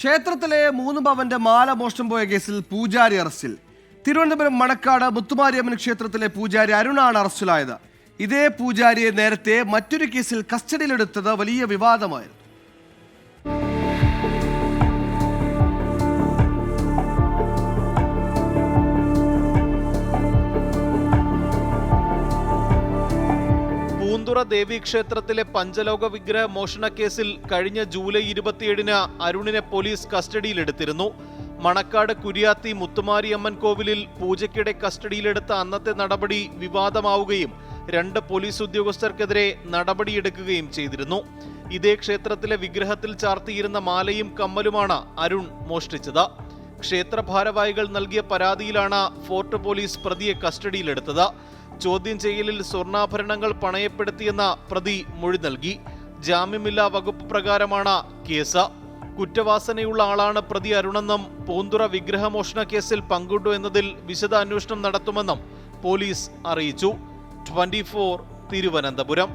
ക്ഷേത്രത്തിലെ 3 പവന്റെ മാല മോഷണം പോയ കേസിൽ പൂജാരി അറസ്റ്റിൽ. തിരുവനന്തപുരം മണക്കാട് മുത്തുമാരിയമ്മൻ ക്ഷേത്രത്തിലെ പൂജാരി അരുണാണ് അറസ്റ്റിലായത്. ഇതേ പൂജാരിയെ നേരത്തെ മറ്റൊരു കേസിൽ കസ്റ്റഡിയിലെടുത്തത് വലിയ വിവാദമായിരുന്നു. പൂന്തുറ ദേവീക്ഷേത്രത്തിലെ പഞ്ചലോക വിഗ്രഹ മോഷണ കേസിൽ കഴിഞ്ഞ ജൂലൈ 27-ന് അരുണിനെ പോലീസ് കസ്റ്റഡിയിലെടുത്തിരുന്നു. മണക്കാട് കുര്യാത്തി മുത്തുമാരിയമ്മൻ കോവിലിൽ പൂജയ്ക്കിടെ കസ്റ്റഡിയിലെടുത്ത അന്നത്തെ നടപടി വിവാദമാവുകയും 2 പോലീസ് ഉദ്യോഗസ്ഥർക്കെതിരെ നടപടിയെടുക്കുകയും ചെയ്തിരുന്നു. ഇതേ ക്ഷേത്രത്തിലെ വിഗ്രഹത്തിൽ ചാർത്തിയിരുന്ന മാലയും കമ്മലുമാണ് അരുൺ മോഷ്ടിച്ചത്. ക്ഷേത്ര ഭാരവാഹികൾ നൽകിയ പരാതിയിലാണ് ഫോർട്ട് പോലീസ് പ്രതിയെ കസ്റ്റഡിയിലെടുത്തത്. ചോദ്യം ചെയ്യലിൽ സ്വർണ്ണാഭരണങ്ങൾ പണയപ്പെടുത്തിയെന്ന പ്രതി മൊഴി നൽകി. ജാമ്യമില്ലാ വകുപ്പ് പ്രകാരമാണ് കേസ്. കുറ്റവാസനയുള്ള ആളാണ് പ്രതി അരുണെന്നും പൂന്തുറ വിഗ്രഹമോഷണ കേസിൽ പങ്കുണ്ടു എന്നതിൽ വിശദ അന്വേഷണം നടത്തുമെന്നും പോലീസ് അറിയിച്ചു. 24 തിരുവനന്തപുരം.